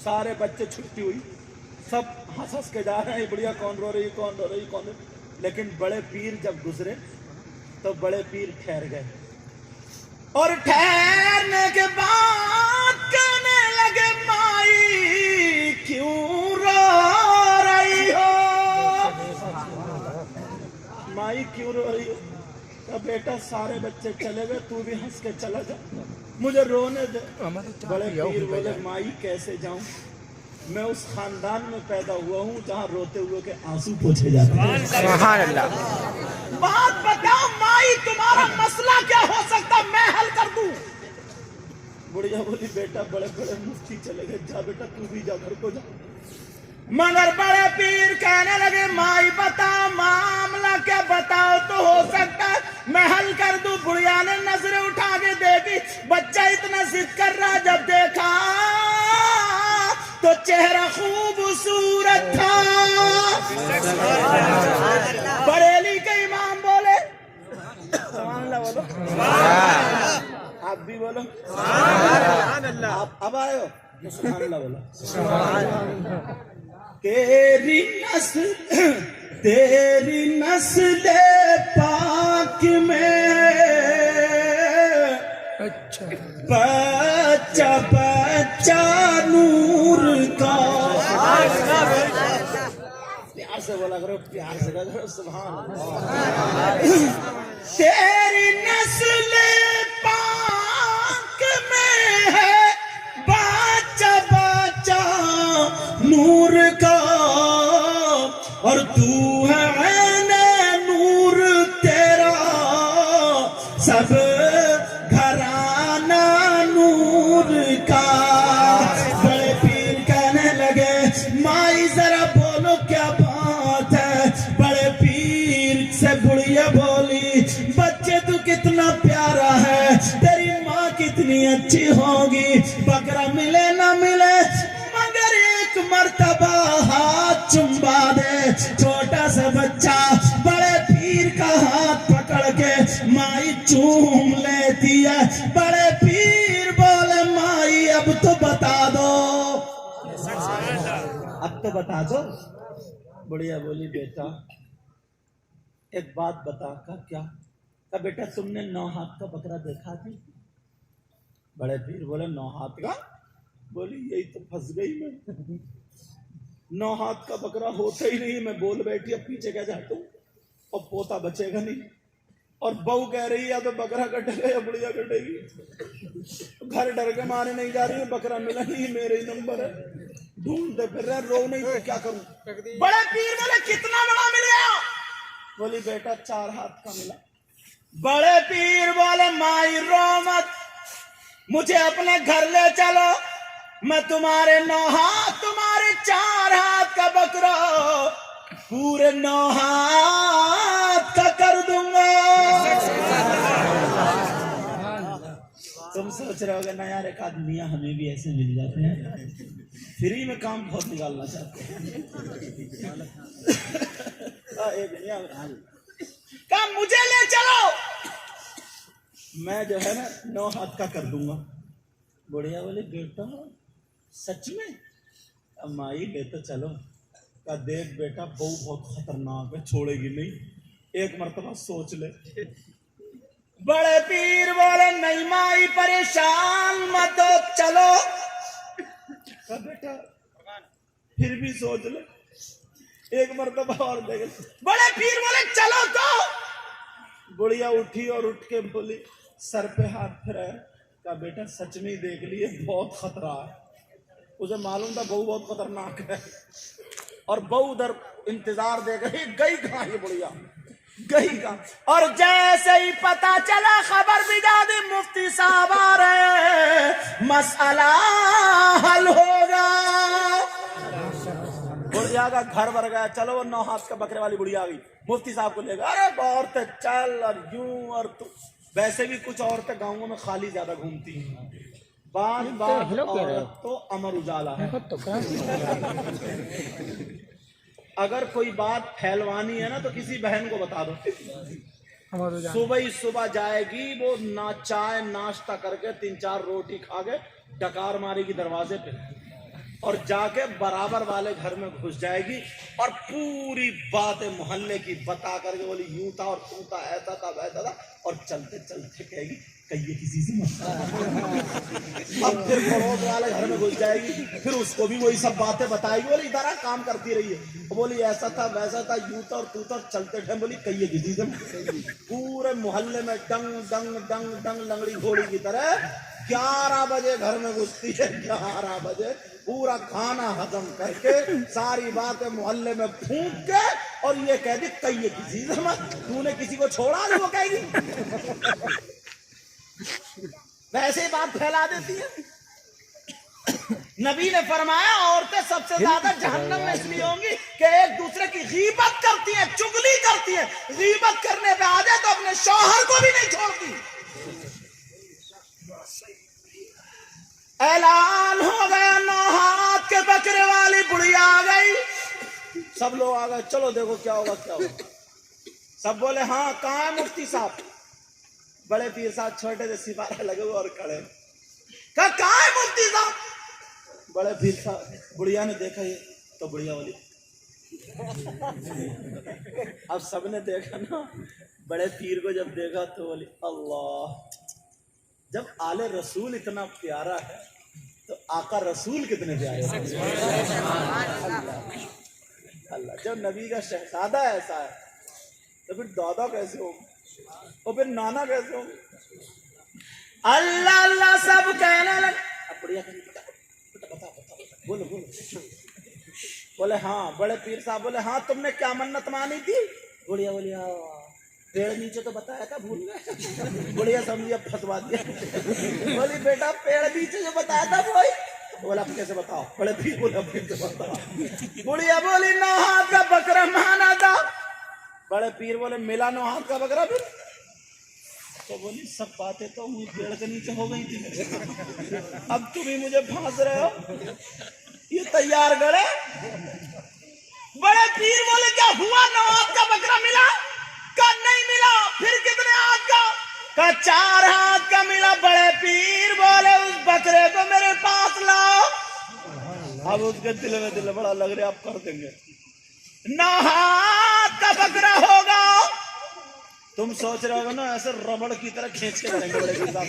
सारे बच्चे छुट्टी हुई, सब हंस हंस के जा रहे हैं, बुढ़िया कौन रो रही, कौन रो रही, कौन रो रही। लेकिन बड़े पीर जब गुजरे तो बड़े पीर ठहर गए, और ठहरने के बाद कहने लगे, माई क्यों रो रही हो, माई क्यों रो रही हो। तो बेटा सारे बच्चे चले गए, तू भी हंस के चला जा, मुझे रोने दे। बड़े पीर बोले, माई कैसे जाऊं, मैं उस खानदान में पैदा हुआ हूँ जहाँ रोते हुए के आंसू पोंछे जाते हैं। सुभान अल्लाह। बात बताओ माई, तुम्हारा मसला क्या हो सकता, मैं हल कर दूं। बुढ़िया बोली, बेटा बड़े बड़े मुफ्ती चले गए, जा बेटा तू भी जा, घर को जा। मगर बड़े पीर कहने लगे, माई बताओ मामला क्या, बताओ तो हो सकता है मैं हल कर दूं। बुढ़िया ने नजरें उठा के देखी, बच्चा इतना जिद कर रहा, जब देखा तो चेहरा खूबसूरत था। बरेली के इमाम बोले, सुभान अल्लाह बोलो, आप भी बोलो, आप अब आए हो तो सुभान अल्लाह बोलो। तेरी नस्ल पाक में बच्चा बच्चा नूर का, प्यार से बोला करो, प्यार से करो, सुभान अल्लाह। तेरी नस्ल पाक में है बच्चा बच्चा नूर का, और तू है नूर, तेरा सब घराना नूर का। बड़े पीर कहने लगे, माई जरा बोलो क्या बात है। बड़े पीर से बुढ़िया बोली, बच्चे तू कितना प्यारा है, तेरी माँ कितनी अच्छी होगी, बकरा मिले ना मिले मगर एक मर्तबा हाथ चुम्बा दे। छोटा सा बच्चा बड़े पीर का हाथ पकड़ के माई चूम लेती है। बड़े पीर बोले, माई अब तो बता दो, अब तो बता दो। बुढ़िया बोली, बेटा एक बात बता का, क्या का बेटा, तुमने 9 हाथ का बकरा देखा थी। बड़े पीर बोले, 9 हाथ का, बोली यही तो फंस गई मैं, 9 हाथ का बकरा होता ही नहीं। मैं बोल बैठी, अब पीछे क्या जाता हूँ, और पोता बचेगा नहीं, और बहू कह रही है तो बकरा कटेगा या बुढ़िया कटेगी। घर डर के मारे नहीं जा रही है, बकरा मिला नहीं, मेरे ही नंबर है, ढूंढते फिर रहे, रो नहीं तो क्या करूं। बड़े पीर बोले, कितना बड़ा मिल गया, बोली बेटा 4 हाथ का मिला। बड़े पीर बोले, माई रो मत, मुझे अपने घर ले चलो, मैं तुम्हारे 9 हाथ, तुम्हारे 4 हाथ का बकरा पूरे 9 हाथ का कर दूंगा। तुम सोच रहे होगे ना यार, एक आदमी हमें भी ऐसे मिल जाते हैं, फ्री में काम बहुत निकालना चाहते हैं। काम मुझे ले चलो, मैं जो है ना 9 हाथ का कर दूंगा। बुढ़िया बोले, बेटा सच में? अब माई ले तो चलो। का देख बेटा, बहू बहुत खतरनाक है, छोड़ेगी नहीं, एक मर्तबा सोच ले। बड़े पीर बोले, नहीं माई परेशान मत हो, चलो। का बेटा फिर भी सोच ले, एक मर्तबा और देख। बड़े पीर बोले, चलो तो। बुढ़िया उठी और उठ के बोली, सर पे हाथ फिराया, का बेटा सच में ही देख लिए, बहुत खतरा है। उसे मालूम था बहू बहुत खतरनाक है, और बहू उधर इंतजार दे गई कहाँ ये बुढ़िया, गई कहाँ। और जैसे ही पता चला, खबर भी जा दी, मुफ्ती साहब आ रहे, मसला हल होगा। बुढ़िया का घर भर गया, चलो वो 9 हाथ का बकरे वाली बुढ़िया आ गई, मुफ्ती साहब को लेकर। अरे औरतें चल, और यूं और तू, वैसे भी कुछ औरतें गाँवों में खाली ज्यादा घूमती हैं, बात औरत तो अमर उजाला है। अगर कोई बात फैलवानी है ना तो किसी बहन को बता दो, सुबह ही सुबह जाएगी वो, ना चाय नाश्ता करके 3-4 रोटी खा के डकार मारेगी दरवाजे पे, और जाके बराबर वाले घर में घुस जाएगी और पूरी बातें मोहल्ले की बता करके बोली यूं था और तू था, ऐसा था वैसा था, और चलते चलते कहेगी कहिए किसी से मत। अब फिर पड़ोस वाले घर में घुस जाएगी, फिर उसको भी वही सब बातें बताएगी, बोली इधर काम करती रही है, बोली ऐसा था वैसा था, यूं था और तू था, चलते टाइम बोली कहिए किसी से। पूरे मोहल्ले में डंग डंग डंग डंग लंगड़ी घोड़ी की तरह 11 बजे घर में घुसती है। 11 बजे पूरा खाना हजम करके सारी बातें मोहल्ले में फूंक के और ये कह दी कहिए किसी से मत, तूने किसी को छोड़ा नहीं, वो कहेगी वैसे ही बात फैला देती है। नबी ने फरमाया औरतें सबसे ज्यादा जहन्नम में इसलिए होंगी कि एक दूसरे की गीबत करती हैं, चुगली करती हैं, गीबत करने पे आ जाए तो अपने शौहर को भी नहीं छोड़ती। ऐलान हो गया, 9 हाथ के बकरे वाली बुढ़िया आ गई, सब लोग आ गए, चलो देखो क्या होगा क्या होगा। सब बोले हाँ कहाँ है मुफ्ती साहब? बड़े पीर साहब छोटे से सिपाही लगे हुए और खड़े, कहाँ है मुफ्ती साहब? बड़े पीर साहब, बुढ़िया ने देखा ये तो बुढ़िया बोली अब सबने देखा ना, बड़े पीर को जब देखा तो बोली अल्लाह, जब आले रसूल इतना प्यारा है तो आका रसूल कितने प्यारे हैं। अल्लाह, जब नबी का शहजादा ऐसा है तो फिर दादा कैसे हो और फिर नाना कैसे हो। अल्लाह अल्लाह सब कहने लगे। अब बढ़िया बता बोलो बोलो। बोले हाँ, बड़े पीर साहब बोले हाँ तुमने क्या मन्नत मानी थी? बुढ़िया बोली हाँ, पेड़ नीचे तो बताया था, भूल गए। बुढ़िया समझी अब फंसवा दिया। बोली बेटा पेड़ नीचे जो बताया था वही। बोला अब कैसे बताओ? बड़े पीर बोले अब कैसे बताओ? बुढ़िया बोली 9 हाथ का बकरा माना था। बड़े पीर बोले मिला 9 हाथ का बकरा फिर? तो बोली सब बातें तो मुझे पेड़ के नीचे हो गई थी, अब तुम ही मुझे फांस रहे हो, ये तैयार गड़े। बड़े पीर बोले क्या हुआ? 9 हाथ का बकरा मिला? का नहीं मिला। फिर कितने हाथ का? 4 हाथ का मिला। बड़े पीर बोले उस बकरे को मेरे पास लाओ। अब उसके दिल बड़ा लग रहा, आप कर देंगे। 9 हाथ का बकरा होगा। तुम सोच रहे हो ना ऐसे रबड़ की तरह खींच के करेंगे बड़े पीर साहब,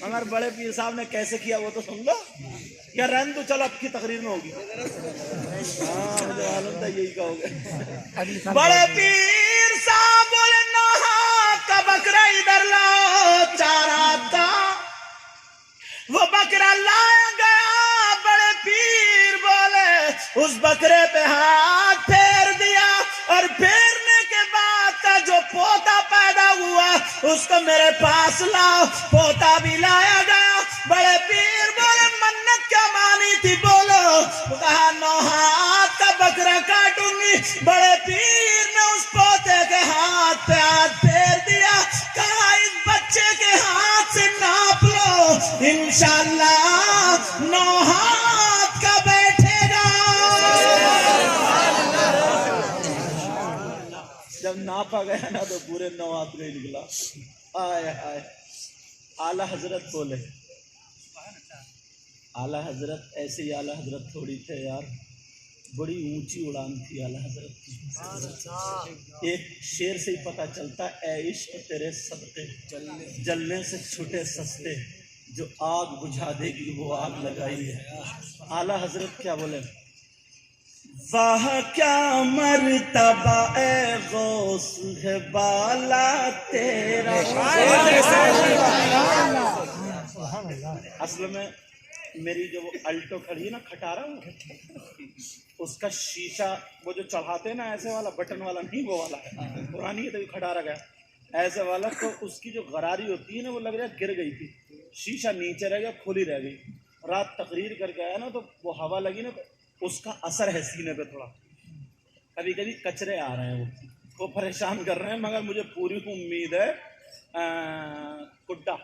मगर बड़े पीर साहब ने कैसे किया वो तो सुन लो, या रहन दो, चलो आपकी तकरीर में होगी। हाँ मुझे मालूम था यही कहोगे। बड़े पीर साहब बोले 9 हाथ का बकरा इधर लाओ। 4 हाथ का वो बकरा लाया गया। बड़े पीर बोले उस बकरे पे हाथ फेर दिया और फेरने के बाद का जो पोता पैदा हुआ उसको मेरे पास लाओ। पोता भी लाया गया। बड़े पीर बोले मन्नत क्या मानी थी? बोलो। कहा 9 हाथ का बकरा काटूंगी। बड़े पीर ने उस पोते के हाथ पे हाथ फेर दिया। कहा इस बच्चे के हाथ से नाप लो, इंशाअल्लाह 9 हाथ का बैठेगा। जब नापा गया ना तो पूरे 9 हाथ में निकला। आए आए, आला हजरत बोले, आला हजरत ऐसे ही आला हजरत थोड़ी थे यार, बड़ी ऊंची उड़ान थी आला हजरत की। एक शेर से ही पता चलता है, ऐ इश्क तेरे सदके जलने से छूटे सस्ते, जो आग बुझा देगी वो आग लगाई है। आला हजरत क्या बोले? वाह क्या मर्तबा ए गौस है बाला तेरा। असल में मेरी जो वो अल्टो खड़ी है ना खटारा, उसका शीशा वो जो चढ़ाते हैं ना ऐसे वाला बटन वाला नहीं, वो वाला है, पुरानी है तो खटारा गया ऐसे वाला, तो उसकी जो गरारी होती है ना वो लग रहा है गिर गई थी, शीशा नीचे रह गया, खुली रह गई। रात तकरीर करके आया ना तो वो हवा लगी ना तो उसका असर है सीने पे थोड़ा, कभी कभी कचरे आ रहे हैं वो परेशान कर रहे हैं, मगर मुझे पूरी उम्मीद है कुड्डा,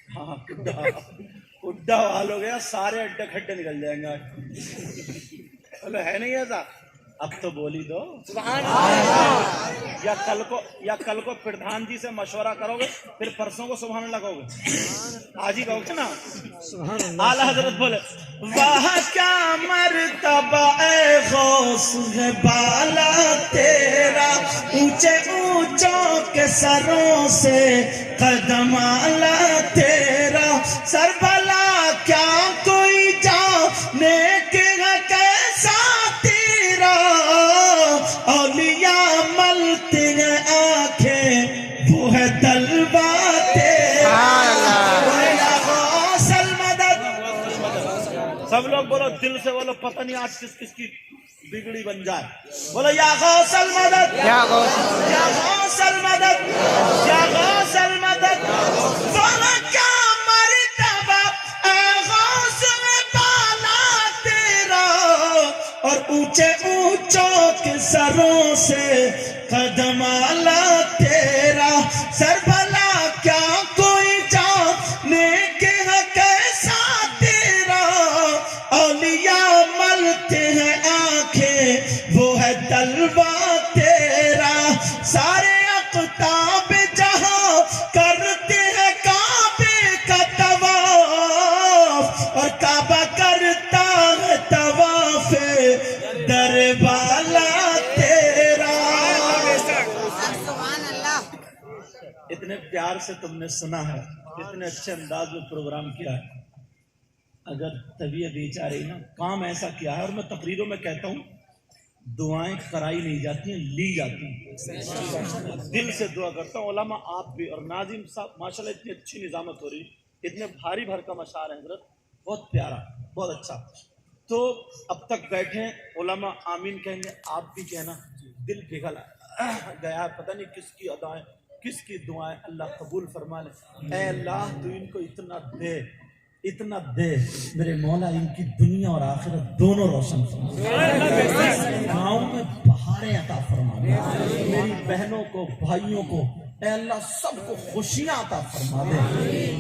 हाँ कुड्डा वालों के सारे अड्डे खड्डे निकल जाएंगे। बोले है नहीं ऐसा? अब तो बोली दो। या कल को प्रधान जी से मशवरा करोगे, फिर परसों को सुभान लगोगे, आज ही कहोगे ना। आला हजरत बोले, वाह क्या मर्तबा ए गौस है बाला तेरा, ऊंचे ऊंचों के सरों से कदम आला तेरा, सरबला क्या कोई जाने के कैसा तेरा, औलिया मलते हैं आंखें वो है तलवा तेरा। सब लोग बोलो दिल से, बोलो पता नहीं आज किस किस की बिगड़ी बन जाए। बोलो या गौसल मदद, या गौसल मदद, या गौसल मदद। बोलो क्या मर्तबा ए गौस में बाला तेरा, और ऊंचे ऊंचों के सरों से कदम आला तेरा, सरबला क्या कोई जाने के कैसा तेरा, औलिया मलते हैं आंखें वो है तलवा तेरा, सारे अक़ताब जहां करते हैं काबे का तवाफ, और काबा करता है तवाफ़े दरबाला तेरा। इतने प्यार से तुमने सुना है, इतने अच्छे अंदाज में प्रोग्राम किया है। अगर तबीयत बेचा रही ना, काम ऐसा किया है। और मैं तकरीरों में कहता हूँ, दुआएं कराई नहीं जाती हैं, ली जाती हैं। दिल से दुआ करता हूँ उलमा, आप भी और नाजिम साहब, माशाल्लाह इतनी अच्छी निजामत हो रही, इतने भारी भरकम अशार हैं हजरत, बहुत प्यारा, बहुत अच्छा। तो अब तक बैठे उलमा आमीन कहेंगे, आप भी कहना। दिल पिघल गया, पता नहीं किसकी अदाएं, किसकी दुआएं अल्लाह कबूल फरमा ले। ऐ अल्लाह तू इनको इतना दे, इतना दे मेरे मौला, इनकी दुनिया और आखिरत दोनों रोशन फरमा। गाँव में बहारें अता फरमा दे, मेरी बहनों को, भाइयों को, ऐ अल्लाह सबको खुशियां अता फरमा दे।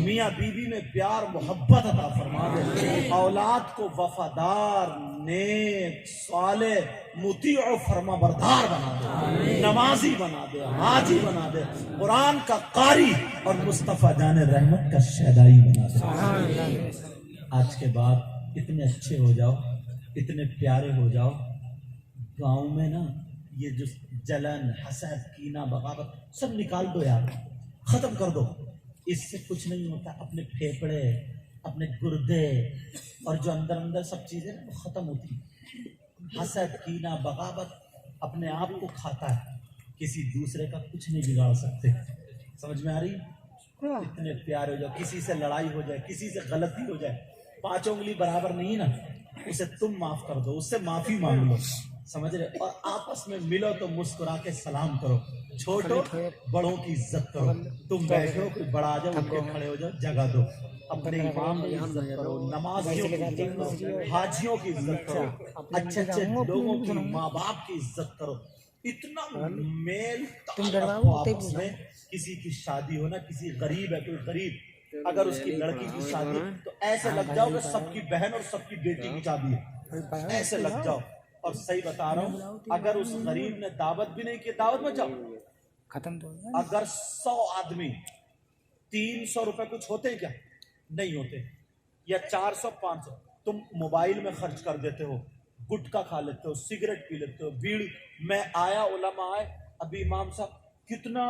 मियाँ बीवी में प्यार मोहब्बत अता फरमा दे। औलाद को वफादार, नेक, साले, मुती और फरमा बरदार बना दे, नमाजी बना दे, हाजी बना दे, कुरान का कारी और मुस्तफ़ा जाने रहमत का शहदाई बना दे। आज के बाद इतने अच्छे हो जाओ, इतने प्यारे हो जाओ, गाँव में ना ये जो जलन, हसद, कीना, बगावत सब निकाल दो यार, खत्म कर दो। इससे कुछ नहीं होता। अपने फेफड़े, अपने गुर्दे और जो अंदर अंदर सब चीजें ना वो खत्म होती। हसद, कीना, बगावत अपने आप को खाता है, किसी दूसरे का कुछ नहीं बिगाड़ सकते। समझ में आ रही? इतने प्यारे हो जाओ, किसी से लड़ाई हो जाए, किसी से गलती हो जाए, 5 उंगली बराबर नहीं ना, उसे तुम माफ कर दो, उससे माफी मांग लो, समझ रहे? और आपस में मिलो तो मुस्कुरा के सलाम करो, छोटो बड़ों की इज्जत करो। तुम बैठो, कोई बड़ा आ जाओ, उनको खड़े हो जाओ, जगह दो। अपने इमाम की इज्जत करो, नमाजियों की इज्जत करो, हाजियों की इज्जत करो, अच्छे अच्छे लोगों की, माँ बाप की इज्जत करो। इतना मेल आपस में। किसी की शादी हो ना, किसी गरीब है, कोई गरीब, अगर उसकी लड़की की शादी तो ऐसे लग जाओ कि सबकी बहन और सबकी बेटी की शादी है, ऐसे लग जाओ। और सही बता रहा हूँ, अगर उस गरीब ने दावत भी नहीं की, दावत में जाओ खत्म तो। अगर 100 आदमी 300 रुपए कुछ होते हैं क्या? नहीं होते, या 400 500 तुम मोबाइल में खर्च कर देते हो, गुटखा खा लेते हो, सिगरेट पी लेते हो, बीड़ी। मैं आया, उलमा आए, अभी इमाम साहब कितना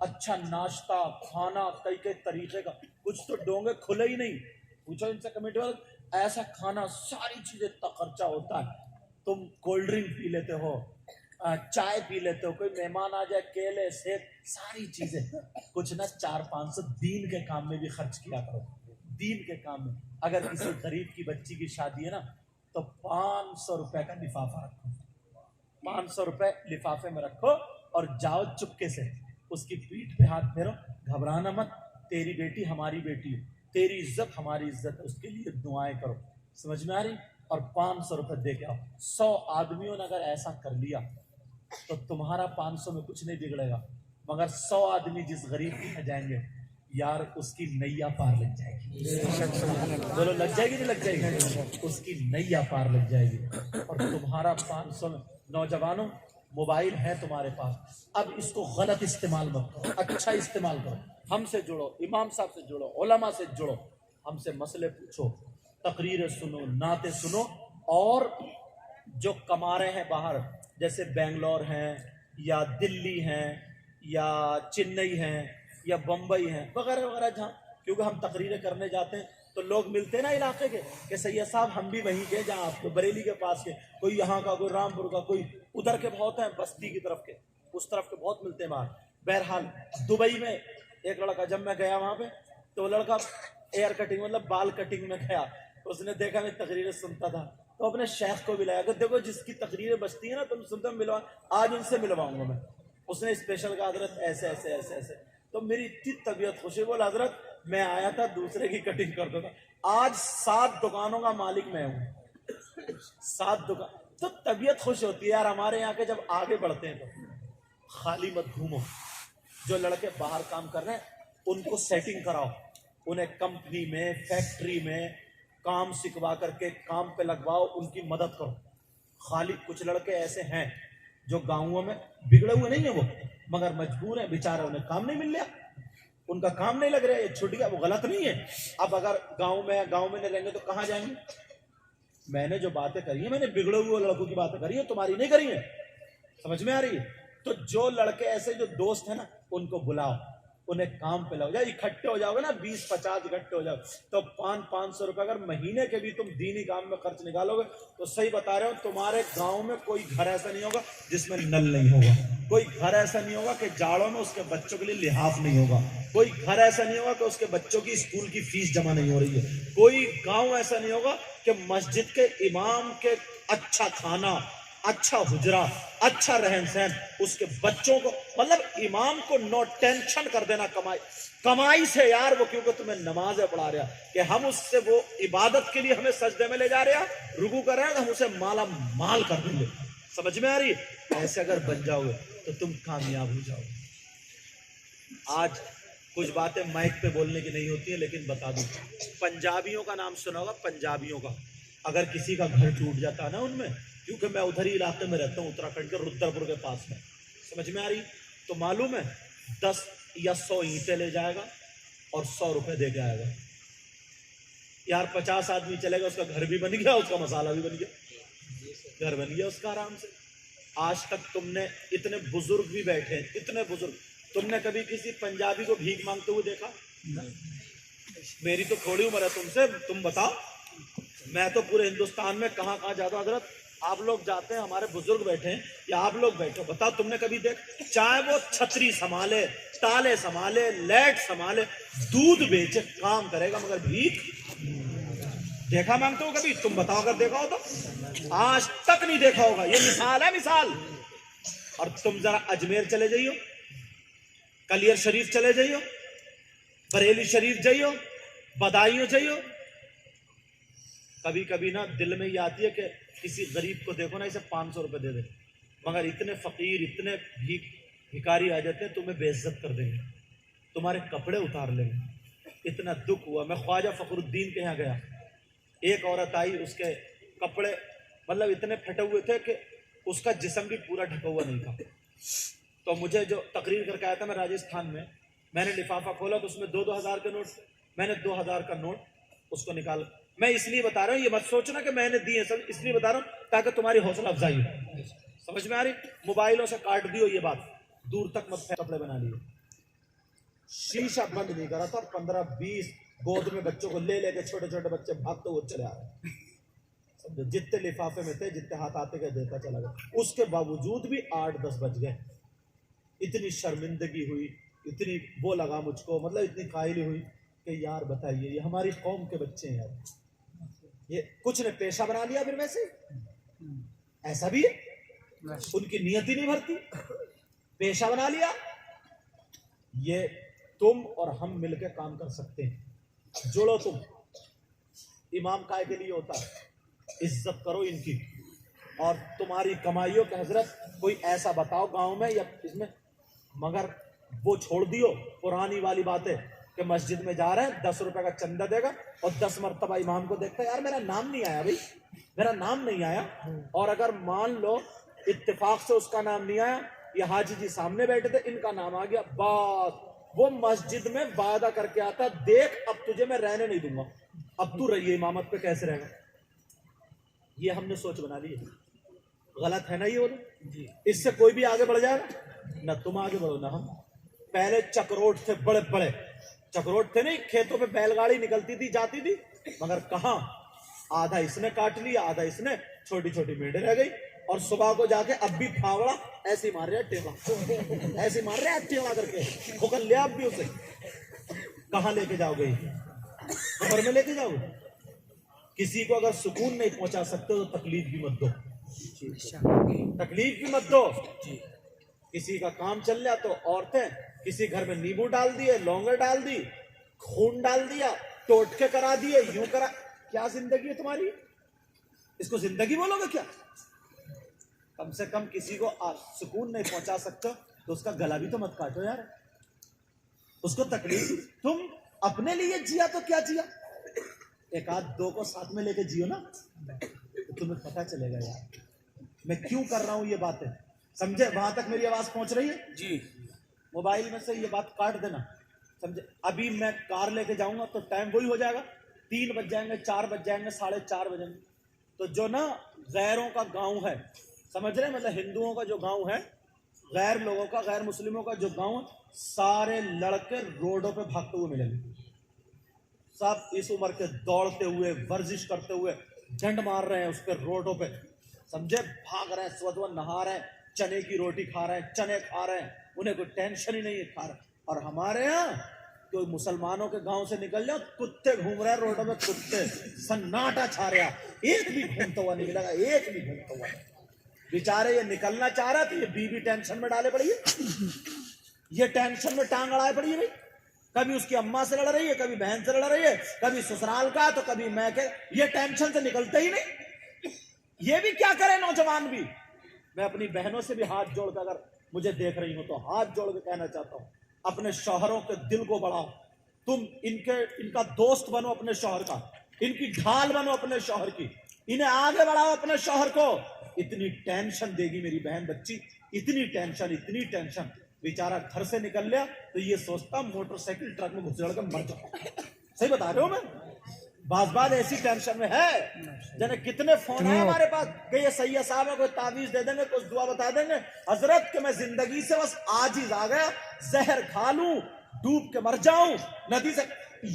अच्छा नाश्ता खाना, कई कई तरीके का, कुछ तो डोंगे खुले ही नहीं। पूछो इनसे कमेटी वाले, ऐसा खाना, सारी चीजें इतना खर्चा होता है। तुम कोल्ड ड्रिंक पी लेते हो, चाय पी लेते हो, कोई मेहमान आ जाए, केले, सेब, सारी चीजें। कुछ ना 400-500 दीन के काम में भी खर्च किया करो, दीन के काम में। अगर किसी गरीब की बच्ची की शादी है ना, तो 500 रुपए का लिफाफा रखो, 500 रुपए लिफाफे में रखो और जाओ चुपके से, उसकी पीठ पे हाथ फेरो, घबराना मत, तेरी बेटी हमारी बेटी है, तेरी इज्जत हमारी इज्जत है, उसके लिए दुआएं करो। समझ में आ रही? और 500 रुपए दे के आओ। 100 आदमियों ने अगर ऐसा कर लिया तो तुम्हारा 500 में कुछ नहीं बिगड़ेगा, मगर 100 आदमी जिस गरीब के जाएंगे यार, उसकी नैया पार लग जाएगी। बोलो लग जाएगी नहीं लग जाएगी? उसकी नैया पार लग जाएगी। और तुम्हारा 500 में नौजवानों, मोबाइल है तुम्हारे पास, अब इसको गलत इस्तेमाल मत करो, अच्छा इस्तेमाल करो। हमसे जुड़ो, इमाम साहब से जुड़ो, उलमा से जुड़ो, हमसे मसले पूछो, तकरीरें सुनो, नाते सुनो। और जो कमा रहे हैं बाहर, जैसे बेंगलोर हैं या दिल्ली हैं या चेन्नई हैं या बम्बई हैं वगैरह वगैरह, जहाँ, क्योंकि हम तकरीरें करने जाते हैं तो लोग मिलते हैं ना इलाके के कि सैयद साहब हम भी वहीं के, जहाँ आपको बरेली के पास के, कोई यहाँ का, कोई रामपुर का, कोई उधर के बहुत हैं, बस्ती की तरफ के, उस तरफ के बहुत मिलते हैं बाहर। बहरहाल दुबई में एक लड़का, जब मैं गया वहाँ पे तो वो लड़का एयर कटिंग मतलब बाल कटिंग में गया, उसने देखा मैं तकरीरें सुनता था तो अपने शेख को भी लाया, अगर देखो जिसकी तकरीरें बचती है ना तुम सुनते मिलवा, आज उनसे मिलवाऊंगा मैं। उसने स्पेशल कहा हजरत ऐसे ऐसे ऐसे ऐसे, तो मेरी इतनी तबीयत खुशी, बोला हजरत मैं आया था दूसरे की कटिंग करता था, आज 7 दुकानों का मालिक मैं हूँ, 7 दुकान। तो तबीयत खुश होती है यार हमारे यहाँ के जब आगे बढ़ते हैं। तो खाली मत घूमो, जो लड़के बाहर काम कर रहे हैं उनको सेटिंग कराओ, उन्हें कंपनी में, फैक्ट्री में काम सिखवा करके काम पे लगवाओ, उनकी मदद करो। खाली कुछ लड़के ऐसे हैं जो गाँवों में बिगड़े हुए नहीं है वो, मगर मजबूर है बेचारे, उन्हें काम नहीं मिल रहा, उनका काम नहीं लग रहा है, छुट गया, वो गलत नहीं है। अब अगर गांव में नहीं रहेंगे तो कहां जाएंगे? मैंने जो बातें करी है, मैंने बिगड़े हुए लड़कों की बातें करी है, तुम्हारी नहीं करी है, समझ में आ रही है? तो जो लड़के ऐसे जो दोस्त है ना, उनको बुलाओ, उन्हें काम पे लगाओ, इकट्ठे हो जाओगे ना 20-50 इकट्ठे हो जाओ तो 500-500 रुपए अगर महीने के भी तुम दीनी काम में खर्च निकालोगे तो सही बता रहे हो, तुम्हारे गांव में कोई घर ऐसा नहीं होगा जिसमें नल नहीं होगा, कोई घर ऐसा नहीं होगा कि जाड़ों में उसके बच्चों के लिए लिहाफ नहीं होगा, कोई घर ऐसा नहीं होगा कि उसके बच्चों की स्कूल की फीस जमा नहीं हो रही है, कोई गांव ऐसा नहीं होगा कि मस्जिद के इमाम के अच्छा खाना, अच्छा हुजरा, अच्छा रहन सहन, उसके बच्चों को, मतलब इमाम को नो टेंशन कर देना कमाई से यार, वो क्योंकि तुम्हें नमाज़ें पढ़ा रहा कि हम उससे, वो इबादत के लिए हमें सजदे में ले जा रहे हैं, रुकू कर रहे हैं, हम उसे माला माल कर देंगे। समझ में आ रही है? ऐसे अगर बन जाओगे तो तुम कामयाब हो जाओगे। आज कुछ बातें माइक पे बोलने की नहीं होती है, लेकिन बता दूं, पंजाबियों का नाम सुना होगा, पंजाबियों का, अगर किसी का घर टूट जाता है ना उनमें, क्योंकि मैं उधर ही इलाके में रहता हूँ, उत्तराखंड के रुद्रपुर के पास में, समझ में आ रही? तो मालूम है 10 या 100 ईंटें ले जाएगा और 100 रुपए दे के आएगा। यार 50 आदमी चलेगा, उसका घर भी बन गया, उसका मसाला भी बन गया, घर बन गया उसका आराम से। आज तक तुमने, इतने बुजुर्ग भी बैठे, इतने बुजुर्ग, तुमने कभी किसी पंजाबी को भीख मांगते हुए देखा? मेरी तो थोड़ी उम्र है तुमसे, तुम बताओ, मैं तो पूरे हिंदुस्तान में कहाँ कहाँ जाता हूँ। हजरत आप लोग जाते हैं, हमारे बुजुर्ग बैठे हैं या आप लोग बैठे हो, बताओ तुमने कभी देख, चाहे वो छतरी संभाले, ताले संभाले, लाइट संभाले, दूध बेचे, काम करेगा, मगर भीख देखा मांगते हो कभी? तुम बताओ अगर देखा हो तो। आज तक नहीं देखा होगा, ये मिसाल है, मिसाल। और तुम जरा अजमेर चले जाइयो, कलियर शरीफ चले जाइयो, बरेली शरीफ जाइयो, बदायूं जाइयो, कभी कभी ना दिल में ये आती है कि किसी गरीब को देखो ना, इसे 500 रुपए दे दे, मगर इतने फकीर, इतने भिखारी आ जाते हैं, तुम्हें बेइज्जत कर देंगे, तुम्हारे कपड़े उतार लेंगे। इतना दुख हुआ, मैं ख्वाजा फखरुद्दीन के यहाँ गया, एक औरत आई, उसके कपड़े मतलब इतने फटे हुए थे कि उसका जिस्म भी पूरा ढका हुआ नहीं था। तो मुझे जो तकरीर करके आया था, मैं राजस्थान में, मैंने लिफाफा खोला तो उसमें 2-2 हज़ार के नोट, मैंने 2000 का नोट उसको निकाल, मैं इसलिए बता रहा हूँ, ये मत सोचना कि मैंने दिए सब, इसलिए बता रहा हूँ ताकि तुम्हारी हौसला अफजाई हो। समझ में आ रही? मोबाइलों से काट दियो ये बात, दूर तक मत कपड़े बना लिए। शीशा बंद नहीं करा था, 15-20 गोद में बच्चों को ले लेके, छोटे छोटे बच्चे भागते हुए चले आ रहे, समझे? जितने लिफाफे में थे, जितने हाथ आते गए देता चला गया, उसके बावजूद भी 8-10 बज गए। इतनी शर्मिंदगी हुई, इतनी वो लगा मुझको, मतलब इतनी कायली हुई कि यार बताइए, ये हमारी कौम के बच्चे हैं यार, ये कुछ ने पेशा बना लिया, फिर वैसे ऐसा भी है, उनकी नियत ही नहीं भरती, पेशा बना लिया। ये तुम और हम मिलकर काम कर सकते हैं, जोड़ो तुम। इमाम काय के लिए होता है, इज्जत करो इनकी, और तुम्हारी कमाइयों के हजरत कोई ऐसा बताओ गांव में या इसमें, मगर वो छोड़ दियो पुरानी वाली बातें कि मस्जिद में जा रहे हैं, 10 रुपए का चंदा देगा और 10 मरतबा इमाम को देखता है, यार मेरा नाम नहीं आया भाई, मेरा नाम नहीं आया। और अगर मान लो इत्तेफाक से उसका नाम नहीं आया, ये हाजी जी सामने बैठे थे, इनका नाम आ गया। बात वो मस्जिद में वादा करके आता, देख अब तुझे मैं रहने नहीं दूंगा, अब तू रहिए इमामत पे कैसे रहेगा। ये हमने सोच बना ली है, गलत है ना ये बोलो। इससे कोई भी आगे बढ़ जाएगा ना, तुम आगे बढ़ो ना हम। पहले चक्रोट थे, बड़े बड़े चक्रोट थे, नहीं खेतों पे बैलगाड़ी निकलती थी जाती थी, मगर कहां, आधा इसने काट लिया, आधा इसने, छोटी छोटी मेढे रह गई। और सुबह को जाके अब भी फावड़ा ऐसे मार रहे हैं टेढ़ा, ऐसे मार रहे हैं टेढ़ा करके, पकड़ लिया अब भी उसे। कहां लेके जाओगे, कब्र में लेके जाओगे। किसी को अगर सुकून नहीं पहुंचा सकते तो तकलीफ भी मत दो, तकलीफ भी मत दो। किसी का काम चल रहा तो औरतें किसी घर में नींबू डाल दिए, लौंगे डाल दी, खून डाल दिया, टोटके करा दिए, यूं करा। क्या जिंदगी है तुम्हारी, इसको जिंदगी बोलोगे क्या। कम से कम किसी को आप सुकून नहीं पहुंचा सकते तो उसका गला भी तो मत काटो यार, उसको तकलीफ। तुम अपने लिए जिया तो क्या जिया, एक आध दो को साथ में लेके जियो ना, तो तुम्हें पता चलेगा यार मैं क्यों कर रहा हूं ये बातें। समझे, वहां तक मेरी आवाज पहुंच रही है जी। मोबाइल में से ये बात काट देना, समझे। अभी मैं कार लेके जाऊंगा तो टाइम वही हो जाएगा, 3 बज जाएंगे, 4 बज जाएंगे, 4:30 बजेंगे। तो जो ना गैरों का गांव है, समझ रहे, मतलब हिंदुओं का जो गांव है, गैर लोगों का, गैर मुस्लिमों का जो गांव है, सारे लड़के रोडों पे भागते हुए मिलेंगे। सब इस उम्र के दौड़ते हुए, वर्जिश करते हुए, डंड मार रहे हैं उस पर रोडों पे, समझे, भाग रहे हैं, सुबह नहा रहे हैं, चने की रोटी खा रहे हैं, चने खा रहे हैं, उन्हें कोई टेंशन ही नहीं है, खा रहे। और हमारे यहाँ तो मुसलमानों के गांव से निकल जाओ, कुत्ते घूम रहे हैं रोडों में, कुत्ते, सन्नाटा छा रहा, एक भी घूमता हुआ नहीं मिलेगा, एक भी घूमता हुआ। बेचारे ये निकलना चाह रहा तो ये बीवी टेंशन में डाले पड़ी है, ये टेंशन में टांग अड़ाए पड़ी है भाई। कभी उसकी अम्मा से लड़ रही है, कभी बहन से लड़ रही है, कभी ससुराल का तो कभी मैं के, ये टेंशन से निकलते ही नहीं। ये भी क्या करे नौजवान भी। मैं अपनी बहनों से भी हाथ जोड़कर, अगर मुझे देख रही हो तो हाथ जोड़ के कहना चाहता हूं, अपने शौहरों के दिल को बढ़ाओ। तुम इनका दोस्त बनो, अपने शौहर का, इनकी ढाल बनो अपने शौहर की, इन्हें आगे बढ़ाओ अपने शौहर को। इतनी टेंशन देगी मेरी बहन बच्ची, इतनी टेंशन। बेचारा घर से निकल लिया तो ये सोचता मोटरसाइकिल ट्रक में घुस कर मर जाओ। सही बता रहे हो मैं, बात ऐसी टेंशन में है। जने कितने फोन है हमारे पास कि ये सैयद साहब है, कोई तावीज दे देंगे, कुछ दुआ बता देंगे। हजरत के मैं जिंदगी से बस आज ही आ गया, जहर खा लूं, डूब के मर जाऊं नदी से,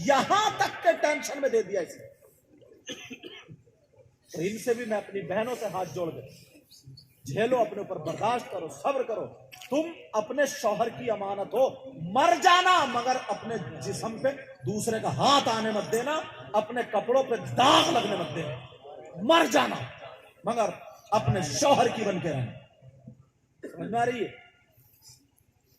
यहां तक के टेंशन में दे दिया इसे। तो इनसे भी मैं अपनी बहनों से हाथ जोड़ दे, झेलो, अपने ऊपर बर्दाश्त करो, सब्र करो। तुम अपने शौहर की अमानत हो, मर जाना मगर अपने जिस्म पे दूसरे का हाथ आने मत देना, अपने कपड़ों पे दाग लगने मत देना। मर जाना मगर अपने शौहर की बन के रहना। समझ में आ रही है।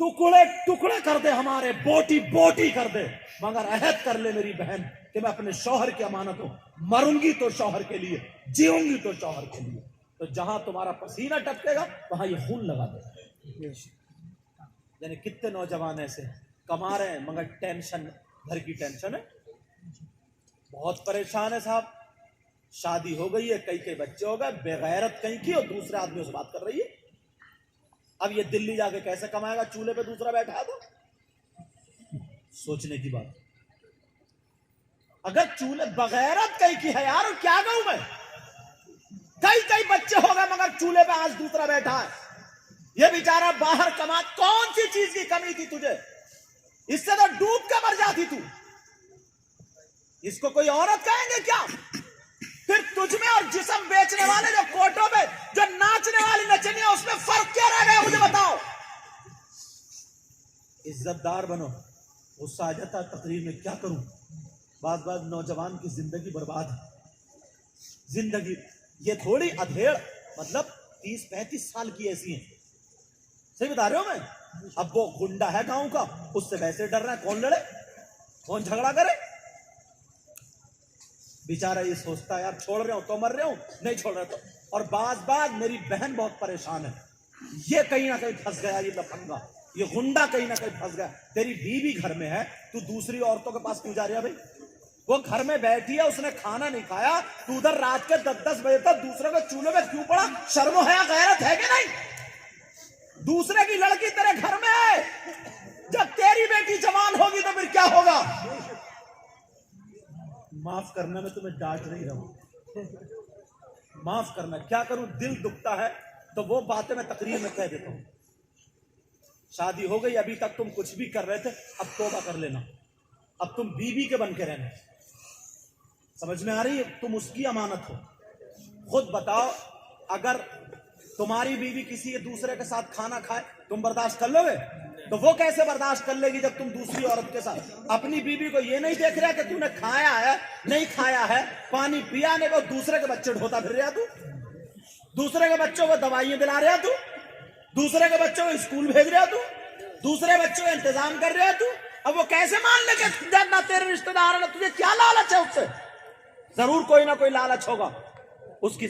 टुकड़े टुकड़े कर दे हमारे, बोटी बोटी कर दे, मगर अहद कर ले मेरी बहन कि मैं अपने शौहर की अमानत हूं, मरूंगी तो शौहर के लिए, जीऊंगी तो शौहर के लिए। तो जहां तुम्हारा पसीना टपकेगा वहां ये खून लगा दे। यानी कितने नौजवान ऐसे कमा रहे हैं मगर टेंशन, घर की टेंशन है, बहुत परेशान है साहब। शादी हो गई है, कई बच्चे हो गए, बेगैरत कहीं की और दूसरे आदमियों से बात कर रही है। अब ये दिल्ली जाके कैसे कमाएगा, चूल्हे पे दूसरा बैठा है तो सोचने की बात। अगर चूल्हे, बगैरत कहीं की है यार, क्या कहूं मैं। कई बच्चे हो गए मगर चूल्हे पे आज दूसरा बैठा है। ये बेचारा बाहर कमा, कौन सी चीज की कमी थी तुझे, इससे तो डूब के मर जाती तू। इसको कोई औरत कहेंगे क्या। फिर तुझमें और जिस्म बेचने वाले जो कोटों में जो नाचने वाली नचनियां, उसमें फर्क क्या रह गया मुझे बताओ। इज्जतदार बनो। गुस्सा आ जाता तकरीर में, क्या करूं। बात नौजवान की जिंदगी बर्बाद है। जिंदगी ये थोड़ी अधेड़, मतलब 30-35 साल की ऐसी है। सही बता रहे हो मैं। अब वो गुंडा है गांव का, उससे वैसे डर रहा है, कौन लड़े, कौन झगड़ा करे। बेचारा ये सोचता है यार छोड़ रहे हो तो मर रहे हो, नहीं छोड़ रहे तो। और बात मेरी बहन बहुत परेशान है, ये कहीं ना कहीं फंस गया, ये लफंगा, ये गुंडा कहीं ना कहीं फंस गया। तेरी बीवी घर में है, तू दूसरी औरतों के पास क्यों जा रही है भाई। वो घर में बैठी है, उसने खाना नहीं खाया, तू उधर रात के 10-10 बजे तक दूसरे के चूल्हे में क्यों पड़ा? शर्म है, गैरत है कि नहीं? दूसरे की लड़की तेरे घर में है, जब तेरी बेटी जवान होगी तो फिर क्या होगा? माफ करना, मैं तुम्हें डांट नहीं रहा हूं, माफ करना। क्या करूं, दिल दुखता है तो वो बातें मैं तकरीर में कह देता हूं। शादी हो गई, अभी तक तुम कुछ भी कर रहे थे, अब तौबा कर लेना। अब तुम बीवी के बन के रहना। समझ में आ रही है? तुम उसकी अमानत हो। खुद बताओ, अगर तुम्हारी बीवी किसी दूसरे के साथ खाना खाए, तुम बर्दाश्त कर लोगे? तो वो कैसे बर्दाश्त कर लेगी जब तुम दूसरी औरत के साथ? अपनी बीवी को ये नहीं देख रहा कि तूने खाया है नहीं खाया है, पानी पिया नहीं, वो दूसरे के बच्चे ढोता फिर रहा तू, दूसरे के बच्चों को दवाइयां दिला रहा तू, दूसरे के बच्चों को स्कूल भेज रहा तू, दूसरे बच्चों का इंतजाम कर रहा तू। अब वो कैसे मान ले कि ना तेरे रिश्तेदार है ना, तुझे क्या लालच है उससे? जरूर कोई ना कोई लालच होगा उसकी।